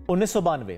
1992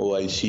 OIC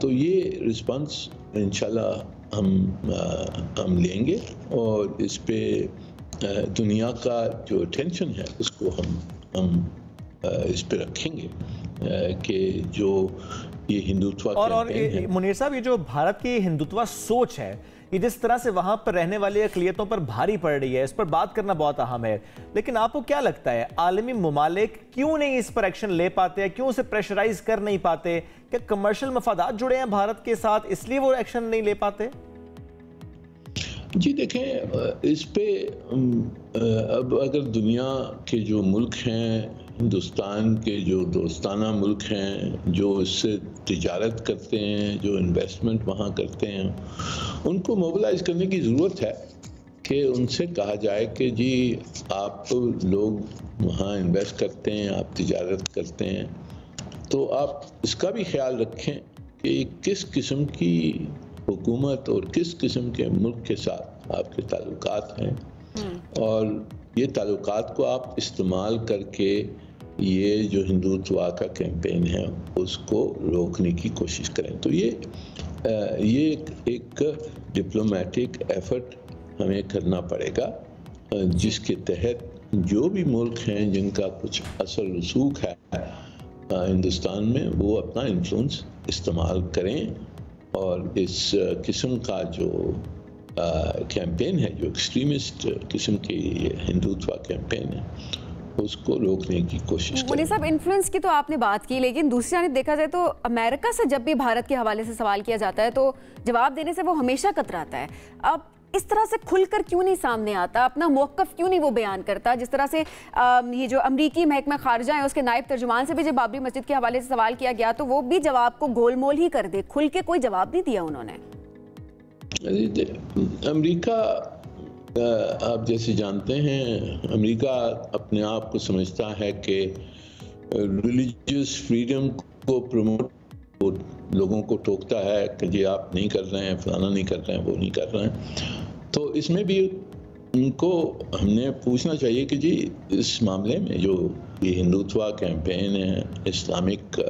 تو یہ response انشاءاللہ ہم لیں گے اور اس پہ دنیا کا جو ٹینشن ہے اس کو ہم اس پہ رکھیں گے کہ جو یہ ہندوتوا اور منیر صاحب یہ جو بھارت کی ہندوتوا سوچ ہے یہ جس طرح سے وہاں پر رہنے والی اقلیتوں پر بھاری پڑ رہی ہے اس پر بات کرنا بہت اہم ہے، لیکن آپ کو کیا لگتا ہے عالمی ممالک کیوں نہیں اس پر ایکشن لے پاتے ہیں، کیوں اسے پریشرائز کر نہیں پاتے؟ کیا کمرشل مفادات جڑے ہیں بھارت کے ساتھ اس لیے وہ ایکشن نہیں لے پاتے؟ جی دیکھیں اس پہ اب اگر دنیا کے جو ملک ہیں، ہندوستان کے جو دوستانہ ملک ہیں، جو اس سے تجارت کرتے ہیں، جو انویسٹمنٹ وہاں کرتے ہیں، ان کو موبلائز کرنے کی ضرورت ہے کہ ان سے کہا جائے کہ جی آپ لوگ وہاں انویسٹ کرتے ہیں، آپ تجارت کرتے ہیں، تو آپ اس کا بھی خیال رکھیں کہ کس قسم کی حکومت اور کس قسم کے ملک کے ساتھ آپ کے تعلقات ہیں، اور یہ تعلقات کو آپ استعمال کر کے یہ جو ہندوتوا کا کیمپین ہے اس کو روکنے کی کوشش کریں۔ تو یہ ایک ڈپلومیٹک ایفرٹ ہمیں کرنا پڑے گا جس کے تحت جو بھی ملک ہیں جن کا کچھ اثر رسوخ ہے ہندوستان میں وہ اپنا انفلوئنس استعمال کریں اور اس قسم کا جو کیمپین ہے، جو ایکسٹریمسٹ قسم کی ہندوتوا کیمپین ہے، اس کو روکنے کی کوشش کریں۔ منیر صاحب انفلوئنس کی تو آپ نے بات کی، لیکن دوسری جانب دیکھا جائے تو امریکہ سے جب بھی بھارت کے حوالے سے سوال کیا جاتا ہے تو جواب دینے سے وہ ہمیشہ کتراتا ہے۔ اب اس طرح سے کھل کر کیوں نہیں سامنے آتا، اپنا موقف کیوں نہیں وہ بیان کرتا؟ جس طرح سے یہ جو امریکی محکمہ خارجہ ہیں اس کے نائب ترجمان سے بھی جب بابری مسجد کے حوالے سے سوال کیا گیا تو وہ بھی جواب کو گول مول ہی کر دے، کھل کے کوئی جواب نہیں دیا انہوں نے۔ امریکہ آپ جیسے جانتے ہیں امریکہ اپنے آپ کو سمجھتا ہے کہ ریلیجیس فریڈم کو پروموٹ، لوگوں کو ٹوکتا ہے کہ جی آپ نہیں کر رہے ہیں، فلانا نہیں کر رہے ہیں، وہ نہیں کر رہے ہیں۔ تو اس میں بھی ان کو ہم نے پوچھنا چاہیے کہ جی اس معاملے میں جو یہ ہندوتوا کیمپین ہے اسلامک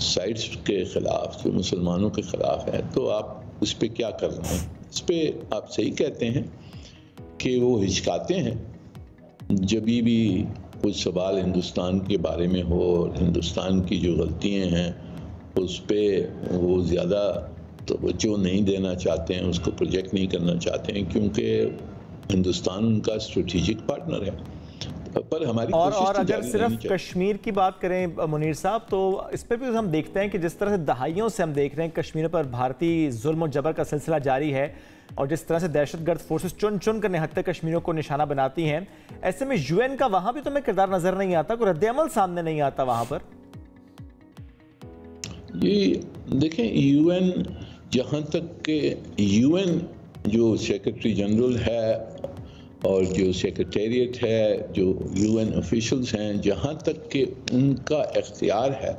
سائٹس کے خلاف، جو مسلمانوں کے خلاف ہے، تو آپ اس پہ کیا کر رہے ہیں؟ اس پہ آپ صحیح کہتے ہیں کہ وہ ہچکاتے ہیں جب بھی کچھ سوال ہندوستان کے بارے میں ہو، ہندوستان کی جو غلطیاں ہیں اس پہ وہ زیادہ توجہ نہیں دینا چاہتے ہیں، اس کو پروجیکٹ نہیں کرنا چاہتے ہیں کیونکہ ہندوستان ان کا اسٹریٹجک پارٹنر ہے۔ پر ہماری اور اگر صرف کشمیر کی بات کریں منیر صاحب تو اس پہ بھی ہم دیکھتے ہیں کہ جس طرح سے دہائیوں سے ہم دیکھ رہے ہیں کشمیر پر بھارتی ظلم و جبر کا سلسلہ جاری ہے، اور جس طرح سے دہشت گرد فورسز چن چن کر نہتے کشمیریوں کو نشانہ بناتی ہیں، ایسے میں یو این کا وہاں بھی تو ہمیں کردار نظر نہیں آتا، کوئی رد عمل سامنے نہیں آتا وہاں پر۔ یہ دیکھیں یو این، جہاں تک کہ یو این جو سیکرٹری جنرل ہے اور جو سیکرٹیریٹ ہے، جو یو این آفیشلز ہیں، جہاں تک کہ ان کا اختیار ہے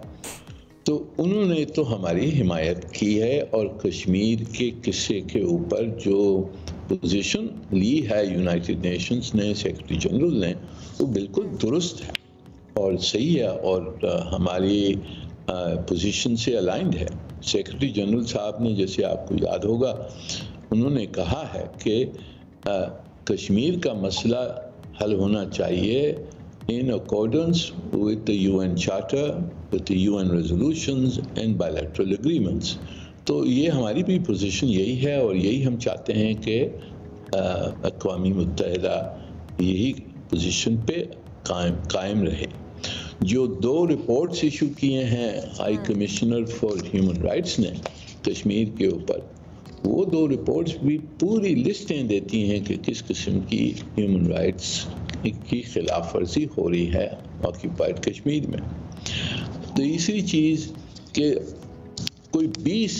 تو انہوں نے تو ہماری حمایت کی ہے، اور کشمیر کے قصے کے اوپر جو پوزیشن لی ہے یونائٹڈ نیشنز نے، سیکرٹری جنرل نے، وہ بالکل درست ہے اور صحیح ہے اور ہماری پوزیشن سے الائنڈ ہے۔ سیکرٹری جنرل صاحب نے، جیسے آپ کو یاد ہوگا، انہوں نے کہا ہے کہ کشمیر کا مسئلہ حل ہونا چاہیے in accordance with the UN Charter, with the UN resolutions and bilateral agreements۔ تو یہ ہماری بھی پوزیشن یہی ہے اور یہی ہم چاہتے ہیں کہ اقوام متحدہ یہی پوزیشن پہ قائم رہے۔ جو 2 رپورٹس ایشو کیے ہیں high commissioner for human rights نے کشمیر کے اوپر، وہ 2 رپورٹس بھی پوری لسٹیں دیتی ہیں کہ کس قسم کی ہیومن رائٹس کی خلاف ورزی ہو رہی ہے آکیوپائڈ کشمیر میں۔ تیسری چیز کہ کوئی 20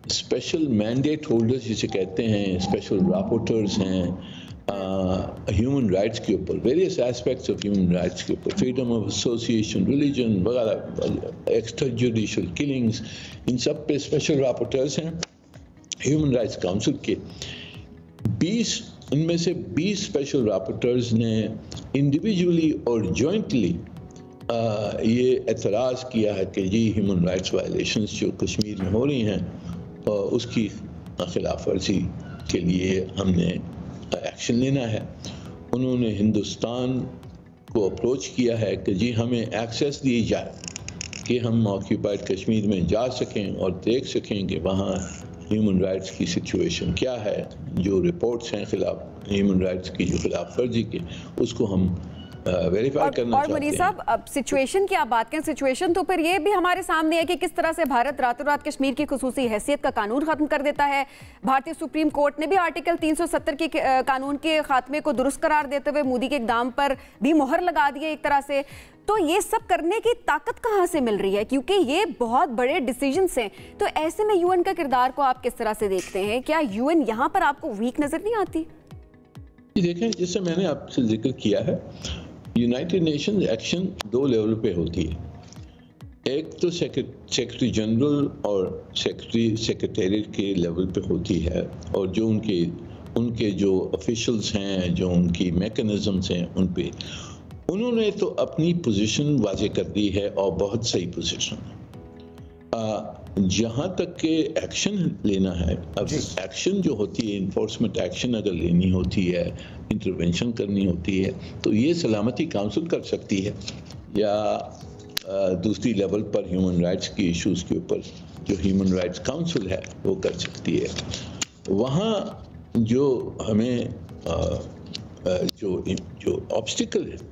اسپیشل مینڈیٹ ہولڈرز جسے کہتے ہیں، اسپیشل راپورٹرز ہیں ہیومن رائٹس کے اوپر، various aspects of human rights کے اوپر، فریڈم آف ایسوسیشن، ریلیجن وغیرہ، ایکسٹرا جوڈیشل کلنگز، ان سب پہ اسپیشل راپورٹرز ہیں ہیومن رائٹس کاؤنسل کے۔ 20 ان میں سے 20 اسپیشل راپورٹرز نے انڈیویجولی اور جوائنٹلی یہ اعتراض کیا ہے کہ جی ہیومن رائٹس وائلیشنز جو کشمیر میں ہو رہی ہیں اس کی خلاف ورزی کے لیے ہم نے ایکشن لینا ہے. انہوں نے ہندوستان کو اپروچ کیا ہے کہ جی ہمیں ایکسیس دی جائے کہ ہم آکیوپائڈ کشمیر میں جا سکیں اور دیکھ سکیں کہ وہاں ہیومن رائٹس کی سچویشن کیا ہے. جو رپورٹس ہیں خلاف ہیومن رائٹس کی جو خلاف ورزی کی اس کو ہم ویریفائی کرنا چاہتے ہیں. اور منیر صاحب اب سچویشن کی آپ بات کریں, سچویشن تو پھر یہ بھی ہمارے سامنے ہے کہ کس طرح سے بھارت راتوں رات کشمیر کی خصوصی حیثیت کا قانون ختم کر دیتا ہے. بھارتی سپریم کورٹ نے بھی آرٹیکل 370 کے قانون کے خاتمے کو درست قرار دیتے ہوئے مودی کے اقدام پر بھی مہر لگا دی ہے ایک طرح سے. تو یہ سب کرنے کی طاقت کہاں سے مل رہی ہے, کیونکہ یہ بہت بڑے ڈیسیجنز ہیں. تو ایسے میں یو این کا کردار کو آپ کس طرح سے دیکھتے ہیں؟ کیا یو این یہاں پر آپ کو ویک نظر نہیں آتی؟ دیکھیں, جیسے میں نے آپ سے ذکر کیا ہے, یونائٹڈ نیشنز ایکشن 2 لیول پہ ہوتی ہے. ایک تو سیکرٹری جنرل اور سیکرٹریٹ کے لیول پہ ہوتی ہے, اور جو ان کے جو آفیشلز ہیں, جو ان کی میکنزمز ہیں, ان پہ انہوں نے تو اپنی پوزیشن واضح کر دی ہے, اور بہت صحیح پوزیشن. جہاں تک کہ ایکشن لینا ہے, اب ایکشن جو ہوتی ہے, انفورسمنٹ ایکشن اگر لینی ہوتی ہے, انٹرونشن کرنی ہوتی ہے, تو یہ سلامتی کاؤنسل کر سکتی ہے, یا دوسری لیول پر ہیومن رائٹس کی ایشوز کے اوپر جو ہیومن رائٹس کاؤنسل ہے وہ کر سکتی ہے. وہاں جو ہمیں جو آبسٹیکل ہے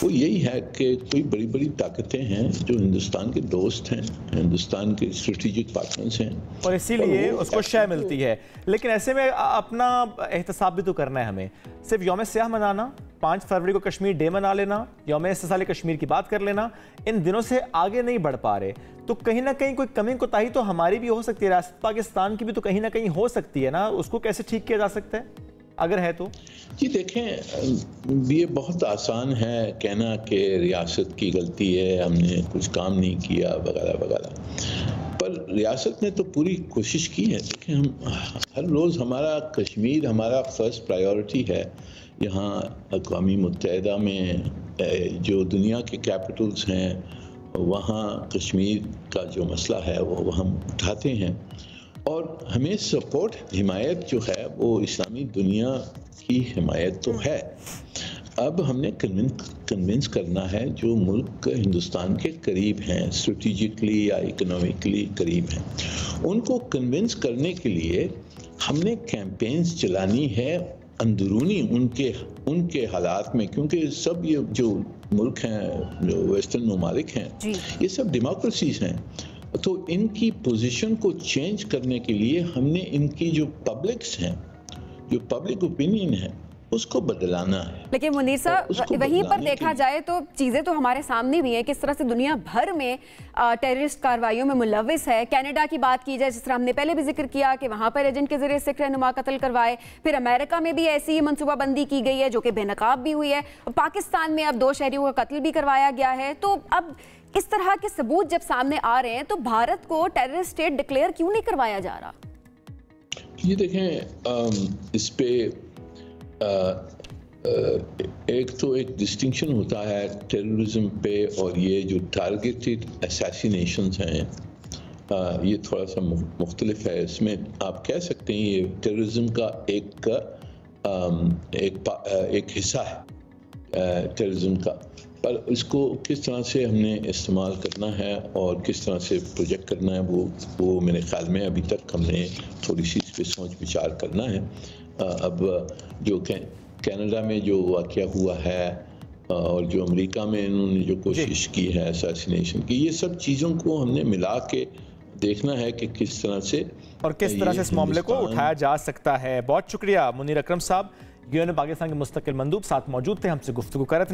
وہ یہی ہے کہ کوئی بڑی بڑی طاقتیں ہیں جو ہندوستان کے دوست ہیں, ہندوستان کے اسٹریٹجک پارٹنرز ہیں, اور اسی لیے اس کو شے ملتی ہے. لیکن ایسے میں اپنا احتساب بھی تو کرنا ہے ہمیں. صرف یوم سیاہ منانا, 5 فروری کو کشمیر ڈے منا لینا, یوم استقلال کشمیر کی بات کر لینا, ان دنوں سے آگے نہیں بڑھ پا رہے. تو کہیں نہ کہیں کوئی کمی کوتاہی تو ہماری بھی ہو سکتی ہے, ریاست پاکستان کی بھی تو کہیں نہ کہیں ہو سکتی ہے نا. اس کو کیسے ٹھیک کیا جا سکتا ہے اگر ہے تو؟ جی دیکھیں, یہ بہت آسان ہے کہنا کہ ریاست کی غلطی ہے, ہم نے کچھ کام نہیں کیا وغیرہ وغیرہ, پر ریاست نے تو پوری کوشش کی ہے. دیکھیں, ہم ہر روز ہمارا کشمیر ہمارا فرسٹ پرائیورٹی ہے. یہاں اقوام متحدہ میں جو دنیا کے کیپٹلز ہیں وہاں کشمیر کا جو مسئلہ ہے وہ ہم اٹھاتے ہیں, اور ہمیں سپورٹ, حمایت جو ہے وہ اسلامی دنیا کی حمایت تو ہے. اب ہم نے کنونس کرنا ہے جو ملک ہندوستان کے قریب ہیں, اسٹریٹجکلی یا اکنامکلی قریب ہیں, ان کو کنونس کرنے کے لیے ہم نے کیمپینز چلانی ہے اندرونی ان کے حالات میں, کیونکہ سب یہ جو ملک ہیں, جو ویسٹرن ممالک ہیں, یہ سب ڈیموکریسیز ہیں. تو ان کی پوزیشن کو چینج کرنے کے لیے ہم نے ان کی جو پبلکس ہیں, جو پبلک اوپینین ہے, اس کو بدلانا ہے. لیکن منیر صاحب وہیں پر دیکھا جائے تو چیزیں تو ہمارے سامنے بھی ہیں, کس طرح سے دنیا بھر میں ٹیررسٹ کارروائیوں میں ملوث ہے. کینیڈا کی بات کی جائے, جس طرح ہم نے پہلے بھی ذکر کیا کہ وہاں پر ایجنٹ کے ذریعے سکھ رہنما قتل کروائے. پھر امریکہ میں بھی ایسی ہی منصوبہ بندی کی گئی ہے جو کہ بے نقاب بھی ہوئی ہے. پاکستان میں اب 2 شہریوں کا قتل بھی کروایا گیا ہے. تو اب اس طرح کے ثبوت جب سامنے آ رہے ہیں تو بھارت کو ٹیررسٹ اسٹیٹ ڈکلیئر کیوں نہیں کروایا جا رہا؟ یہ دیکھیں, اس پہ ایک تو ایک ڈسٹنکشن ہوتا ہے ٹیررزم پہ, اور یہ جو ٹارگیٹڈ ایساسینیشنز ہیں یہ تھوڑا سا مختلف ہے. اس میں آپ کہہ سکتے ہیں یہ ٹیررزم کا ایک حصہ ہے ٹیررزم کا, پر اس کو کس طرح سے ہم نے استعمال کرنا ہے اور کس طرح سے پروجیکٹ کرنا ہے وہ میرے خیال میں ابھی تک ہم نے تھوڑی سی اس پہ سوچ بچار کرنا ہے. اب جو کینیڈا میں جو واقعہ ہوا ہے اور جو امریکہ میں انہوں نے جو کوشش کی ہے اساسینیشن کی, یہ سب چیزوں کو ہم نے ملا کے دیکھنا ہے کہ کس طرح سے اور کس طرح سے اس معاملے کو اٹھایا جا سکتا ہے. بہت شکریہ منیر اکرم صاحب, یو این پاکستان کے مستقل مندوب, ساتھ موجود تھے, ہم سے گفتگو کر رہے تھے.